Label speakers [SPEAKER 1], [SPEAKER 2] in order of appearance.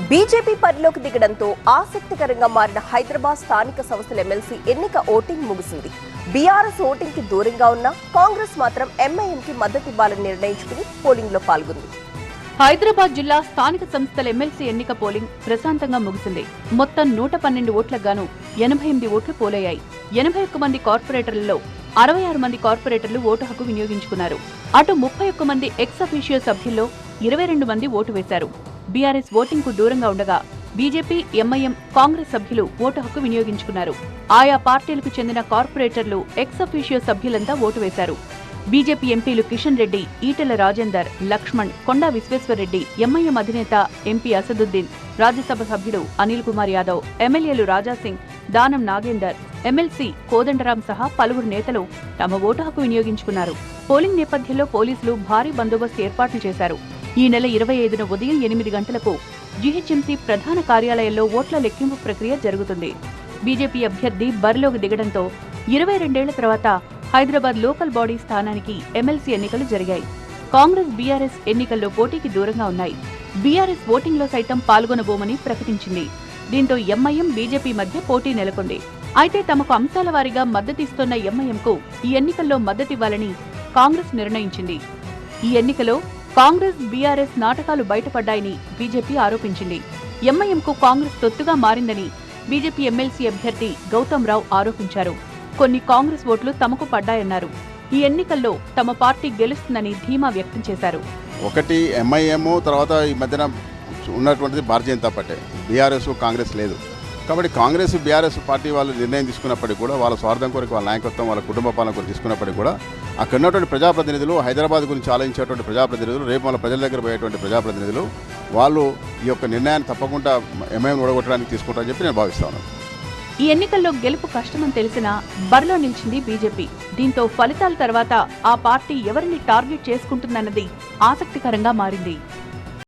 [SPEAKER 1] BJP పరిలోకి దిగడంతో ఆసక్తికరంగా మారిన హైదరాబాద్ స్థానిక సంస్థల ఎమ్మెల్సీ ఎన్నిక ఓటింగ్ ముగిసింది. బీఆర్ఎస్ ఓటింగ్ కి దూరంగా ఉన్న కాంగ్రెస్ మాత్రం ఎంఐఎం కి మద్దతు ఇవ్వాలని నిర్ణయించుకుని పోలింగ్ లో పాల్గొంది.
[SPEAKER 2] హైదరాబాద్ జిల్లా స్థానిక సంస్థల ఎమ్మెల్సీ ఎన్నిక పోలింగ్ ప్రశాంతంగా ముగిసింది. మొత్తం 112 ఓట్లకు గాను 88 ఓట్లు పోలయ్యాయి. 81 మంది కార్పొరేటర్లలో 66 మంది కార్పొరేటర్లు ఓటు హక్కు వినియోగించుకున్నారు. అటు 31 మంది ఎక్స్ అఫీషియో సభ్యుల్లో 22 మంది ఓటు వేశారు. బీఆర్ఎస్ ఓటింగ్ కు దూరంగా ఉండగా బీజేపీ, ఎంఐఎం, కాంగ్రెస్ సభ్యులు ఓటు హక్కు వినియోగించుకున్నారు. ఆయా పార్టీలకు చెందిన కార్పొరేటర్లు, ఎక్స్ అఫీషియో సభ్యులంతా ఓటు వేశారు. బీజేపీ ఎంపీలు కిషన్ రెడ్డి, ఈటెల రాజేందర్, లక్ష్మణ్, కొండా విశ్వేశ్వరరెడ్డి, ఎంఐఎం అధినేత ఎంపీ అసదుద్దీన్, రాజ్యసభ సభ్యుడు అనిల్ కుమార్ యాదవ్, ఎమ్మెల్యేలు రాజాసింగ్, దానం నాగేందర్, ఎమ్మెల్సీ కోదండరాం సహా పలువురు నేతలు తమ ఓటు హక్కు వినియోగించుకున్నారు. పోలింగ్ నేపథ్యంలో పోలీసులు భారీ బందోబస్తు ఏర్పాట్లు చేశారు. ఈ నెల 25న ఉదయం 8 గంటలకు జీహెచ్ఎంసీ ప్రధాన కార్యాలయంలో ఓట్ల లెక్కింపు ప్రక్రియ జరుగుతుంది. బీజేపీ అభ్యర్థి బరిలోకి దిగడంతో 22 ఏళ్ల తర్వాత హైదరాబాద్ లోకల్ బాడీ స్థానానికి ఎమ్మెల్సీ ఎన్నికలు జరిగాయి. కాంగ్రెస్, బీఆర్ఎస్ ఎన్నికల్లో పోటీకి దూరంగా ఉన్నాయి. బీఆర్ఎస్ ఓటింగ్లో సైతం పాల్గొనబోమని ప్రకటించింది. దీంతో ఎంఐఎం, బీజేపీ మధ్య పోటీ నెలకొంది. అయితే తమకు అంశాల వారీగా మద్దతిస్తున్న ఎంఐఎంకు ఈ ఎన్నికల్లో మద్దతివ్వాలని కాంగ్రెస్ నిర్ణయించింది. ఈ ఎన్నికలో కాంగ్రెస్, బీఆర్ఎస్ నాటకాలు బయటపడ్డాయని బీజేపీ ఆరోపించింది. ఎంఐఎంకు కాంగ్రెస్ తొత్తుగా మారిందని బీజేపీ ఎమ్మెల్సీ అభ్యర్థి గౌతమ్ రావు ఆరోపించారు. కొన్ని కాంగ్రెస్ ఓట్లు తమకు పడ్డాయన్నారు. ఈ ఎన్నికల్లో తమ పార్టీ గెలుస్తుందని ధీమా వ్యక్తం చేశారు.
[SPEAKER 3] ఒకటి ఎంఐఎం, తర్వాత ఈ మధ్యన ఉన్నటువంటిది భారతీయ జనతా పార్టీ, బీఆర్ఎస్, కాంగ్రెస్ లేదు. కాబట్టి కాంగ్రెస్, బీఆర్ఎస్ పార్టీ వాళ్ళు నిర్ణయం తీసుకున్నప్పటికీ కూడా, వాళ్ళ స్వార్థం కొరకు, వాళ్ళ నాయకత్వం, వాళ్ళ కుటుంబ పాలన కొరకు తీసుకున్నప్పటికీ కూడా, అక్కడ ఉన్నటువంటి ప్రజాప్రతినిధులు, హైదరాబాద్ గురించి ఆలోచించేటువంటి ప్రజాప్రతినిధులు, రేపు వాళ్ళ ప్రజల దగ్గర పోయేటువంటి ప్రజాప్రతినిధులు, వాళ్ళు ఈ యొక్క నిర్ణయాన్ని తప్పకుండా ఎంఐఎం ఓడగొట్టడానికి తీసుకుంటారని చెప్పి నేను భావిస్తాను.
[SPEAKER 2] ఈ ఎన్నికల్లో గెలుపు కష్టమని తెలిసినా బరిలో నిలిచింది బీజేపీ. దీంతో ఫలితాల తర్వాత ఆ పార్టీ ఎవరిని టార్గెట్ చేసుకుంటుందన్నది ఆసక్తికరంగా మారింది.